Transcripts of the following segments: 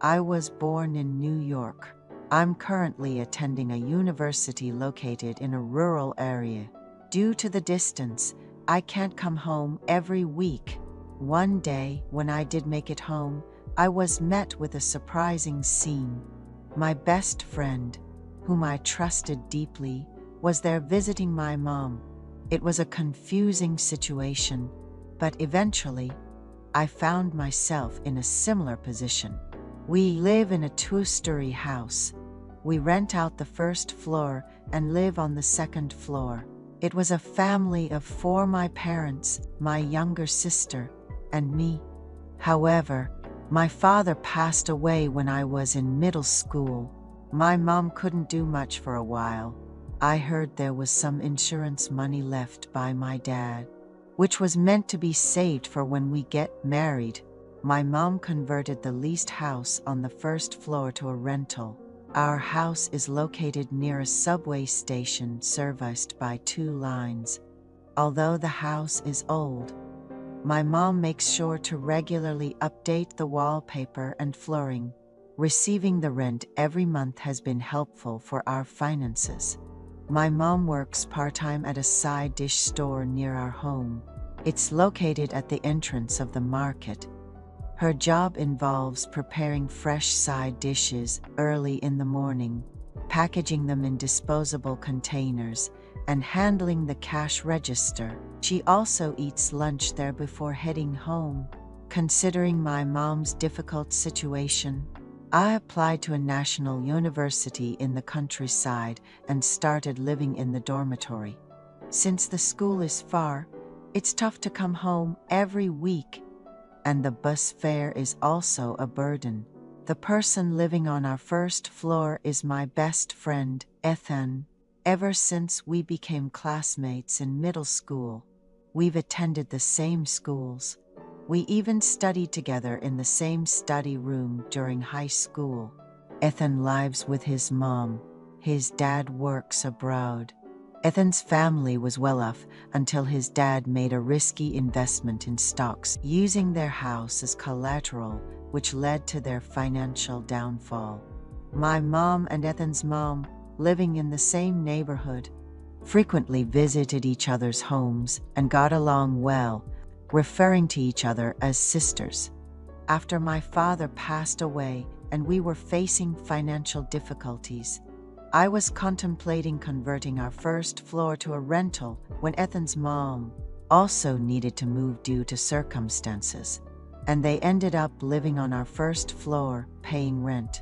I was born in New York. I'm currently attending a university located in a rural area. Due to the distance, I can't come home every week. One day, when I did make it home, I was met with a surprising scene. My best friend, whom I trusted deeply, was there visiting my mom. It was a confusing situation, but eventually, I found myself in a similar position. We live in a two-story house. We rent out the first floor and live on the second floor. It was a family of four: my parents, my younger sister, and me. However, my father passed away when I was in middle school. My mom couldn't do much for a while. I heard there was some insurance money left by my dad, which was meant to be saved for when we get married. My mom converted the leased house on the first floor to a rental. Our house is located near a subway station serviced by 2 lines. Although the house is old, my mom makes sure to regularly update the wallpaper and flooring. Receiving the rent every month has been helpful for our finances. My mom works part-time at a side dish store near our home. It's located at the entrance of the market. Her job involves preparing fresh side dishes early in the morning, packaging them in disposable containers, and handling the cash register. She also eats lunch there before heading home. Considering my mom's difficult situation, I applied to a national university in the countryside and started living in the dormitory. Since the school is far, it's tough to come home every week, and the bus fare is also a burden. The person living on our first floor is my best friend, Ethan. Ever since we became classmates in middle school, we've attended the same schools. We even studied together in the same study room during high school. Ethan lives with his mom. His dad works abroad. Ethan's family was well off until his dad made a risky investment in stocks, using their house as collateral, which led to their financial downfall. My mom and Ethan's mom, living in the same neighborhood, frequently visited each other's homes and got along well, referring to each other as sisters. After my father passed away and we were facing financial difficulties, I was contemplating converting our first floor to a rental when Ethan's mom also needed to move due to circumstances, and they ended up living on our first floor, paying rent.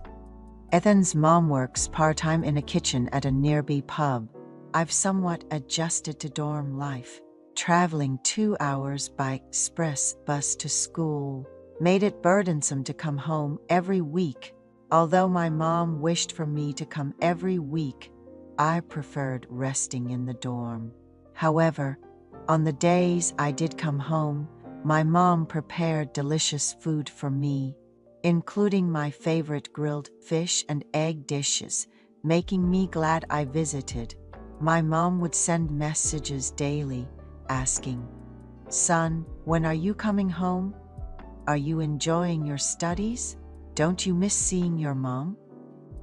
Ethan's mom works part-time in a kitchen at a nearby pub. I've somewhat adjusted to dorm life. Traveling 2 hours by express bus to school made it burdensome to come home every week. Although my mom wished for me to come every week, I preferred resting in the dorm. However, on the days I did come home, my mom prepared delicious food for me, including my favorite grilled fish and egg dishes, making me glad I visited. My mom would send messages daily, asking, "Son, when are you coming home? Are you enjoying your studies? Don't you miss seeing your mom?"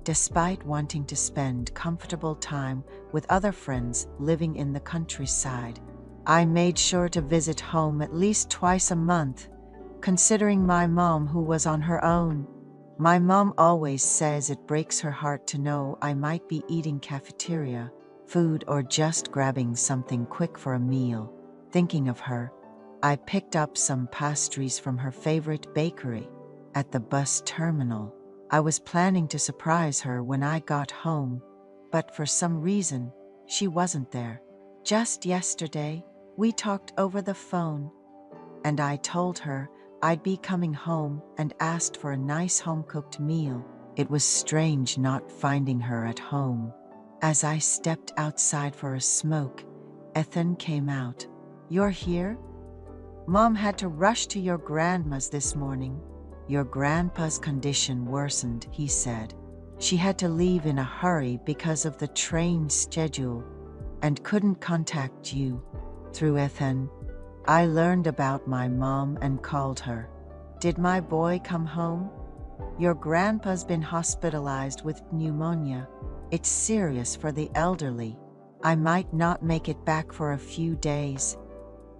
Despite wanting to spend comfortable time with other friends living in the countryside, I made sure to visit home at least twice a month, considering my mom who was on her own. My mom always says it breaks her heart to know I might be eating cafeteria food or just grabbing something quick for a meal. Thinking of her, I picked up some pastries from her favorite bakery at the bus terminal. I was planning to surprise her when I got home, but for some reason, she wasn't there. Just yesterday, we talked over the phone, and I told her I'd be coming home and asked for a nice home-cooked meal. It was strange not finding her at home. As I stepped outside for a smoke, Ethan came out. "You're here? Mom had to rush to your grandma's this morning. Your grandpa's condition worsened," he said. "She had to leave in a hurry because of the train schedule and couldn't contact you." Through Ethan, I learned about my mom and called her. "Did my boy come home?" Your grandpa's been hospitalized with pneumonia. It's serious for the elderly. I might not make it back for a few days.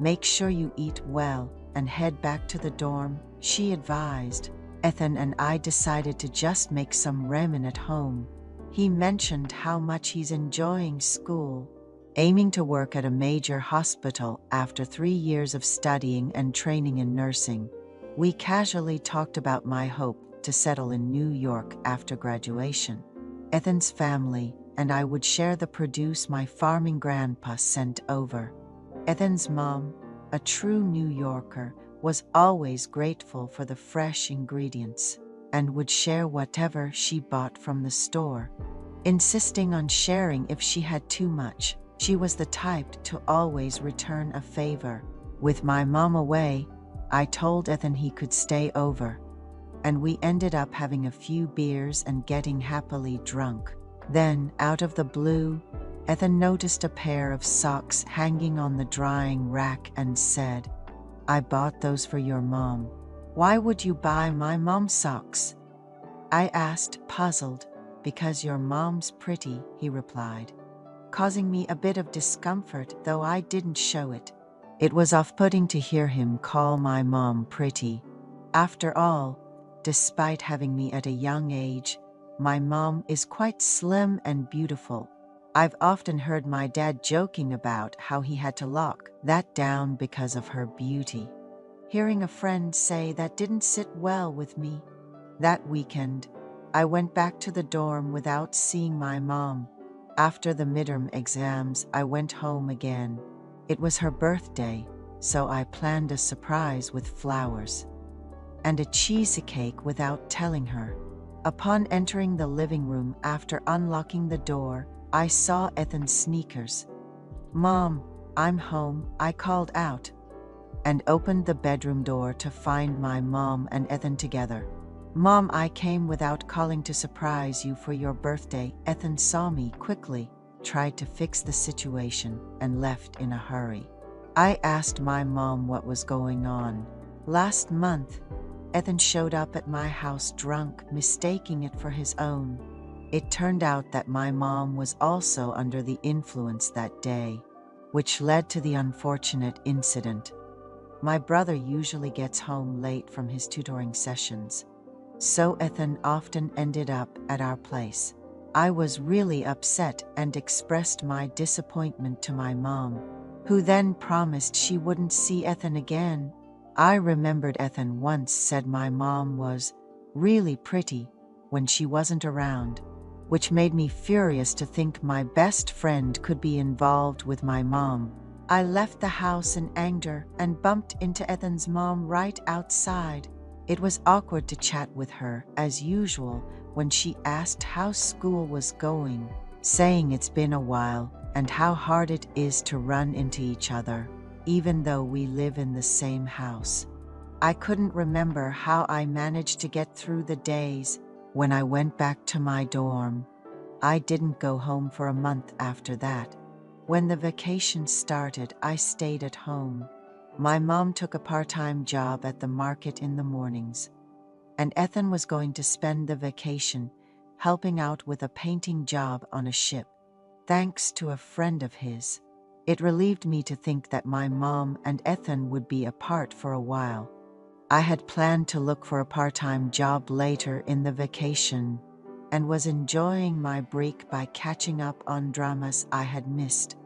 Make sure you eat well and head back to the dorm, she advised. Ethan and I decided to just make some ramen at home. He mentioned how much he's enjoying school, aiming to work at a major hospital after 3 years of studying and training in nursing. We casually talked about my hope to settle in New York after graduation. Ethan's family and I would share the produce my farming grandpa sent over. Ethan's mom, a true New Yorker, was always grateful for the fresh ingredients and would share whatever she bought from the store, insisting on sharing if she had too much. She was the type to always return a favor. With my mom away, I told Ethan he could stay over, and we ended up having a few beers and getting happily drunk. Then, out of the blue, Ethan noticed a pair of socks hanging on the drying rack and said, "I bought those for your mom." "Why would you buy my mom socks?" I asked, puzzled. "Because your mom's pretty," he replied, causing me a bit of discomfort, though I didn't show it. It was off-putting to hear him call my mom pretty. After all, despite having me at a young age, my mom is quite slim and beautiful. I've often heard my dad joking about how he had to lock that down because of her beauty. Hearing a friend say that didn't sit well with me. That weekend, I went back to the dorm without seeing my mom. After the midterm exams, I went home again. It was her birthday, so I planned a surprise with flowers and a cheesecake without telling her. Upon entering the living room after unlocking the door, I saw Ethan's sneakers. "Mom, I'm home," I called out, and opened the bedroom door to find my mom and Ethan together. "Mom, I came without calling to surprise you for your birthday." Ethan saw me quickly, tried to fix the situation, and left in a hurry. I asked my mom what was going on. Last month, Ethan showed up at my house drunk, mistaking it for his own. It turned out that my mom was also under the influence that day, which led to the unfortunate incident. My brother usually gets home late from his tutoring sessions, so Ethan often ended up at our place. I was really upset and expressed my disappointment to my mom, who then promised she wouldn't see Ethan again. I remembered Ethan once said my mom was really pretty when she wasn't around, which made me furious to think my best friend could be involved with my mom. I left the house in anger and bumped into Ethan's mom right outside. It was awkward to chat with her, as usual, when she asked how school was going, saying it's been a while and how hard it is to run into each other, even though we live in the same house. I couldn't remember how I managed to get through the days. When I went back to my dorm, I didn't go home for a month after that. When the vacation started, I stayed at home. My mom took a part-time job at the market in the mornings, and Ethan was going to spend the vacation helping out with a painting job on a ship, thanks to a friend of his. It relieved me to think that my mom and Ethan would be apart for a while. I had planned to look for a part-time job later in the vacation and was enjoying my break by catching up on dramas I had missed.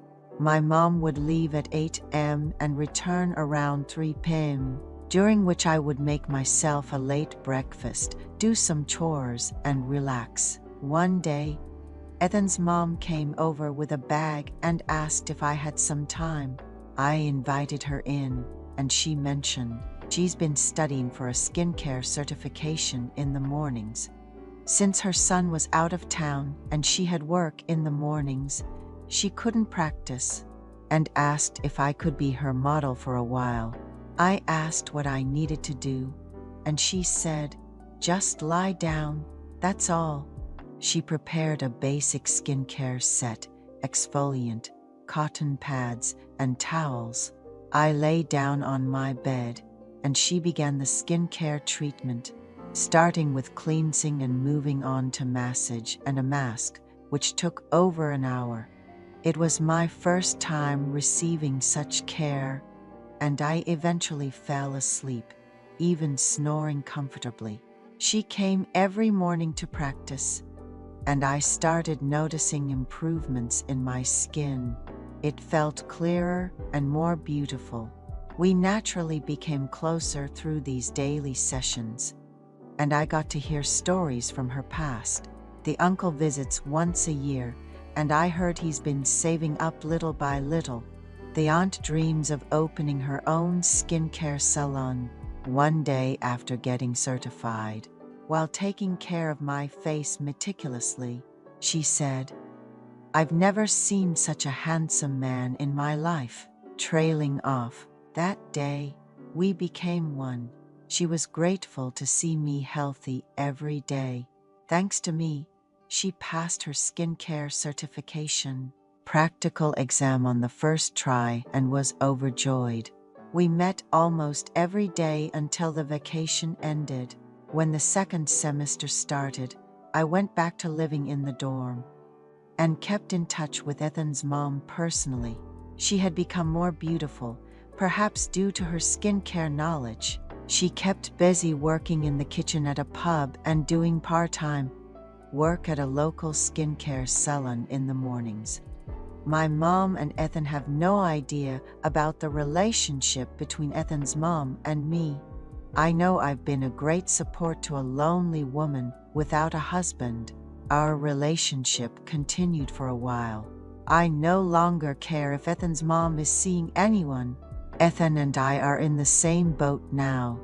My mom would leave at 8 a.m. and return around 3 p.m., during which I would make myself a late breakfast, do some chores, and relax. One day, Ethan's mom came over with a bag and asked if I had some time. I invited her in, and she mentioned she's been studying for a skincare certification in the mornings. Since her son was out of town and she had work in the mornings, she couldn't practice, and asked if I could be her model for a while. I asked what I needed to do, and she said, "Just lie down, that's all." She prepared a basic skincare set, exfoliant, cotton pads, and towels. I lay down on my bed, and she began the skincare treatment. starting with cleansing and moving on to massage and a mask, which took over an hour. It was my first time receiving such care, and I eventually fell asleep, even snoring comfortably. She came every morning to practice, and I started noticing improvements in my skin. It felt clearer and more beautiful. We naturally became closer through these daily sessions, and I got to hear stories from her past. The uncle visits once a year, and I heard he's been saving up little by little. The aunt dreams of opening her own skincare salon. One day after getting certified, while taking care of my face meticulously, she said, "I've never seen such a handsome man in my life." Trailing off, that day, we became one. She was grateful to see me healthy every day. Thanks to me, she passed her skincare certification practical exam on the first try and was overjoyed. We met almost every day until the vacation ended. When the second semester started, I went back to living in the dorm and kept in touch with Ethan's mom personally. She had become more beautiful, perhaps due to her skincare knowledge. She kept busy working in the kitchen at a pub and doing part-time work at a local skincare salon in the mornings. My mom and Ethan have no idea about the relationship between Ethan's mom and me. I know I've been a great support to a lonely woman without a husband. Our relationship continued for a while. I no longer care if Ethan's mom is seeing anyone. Ethan and I are in the same boat now.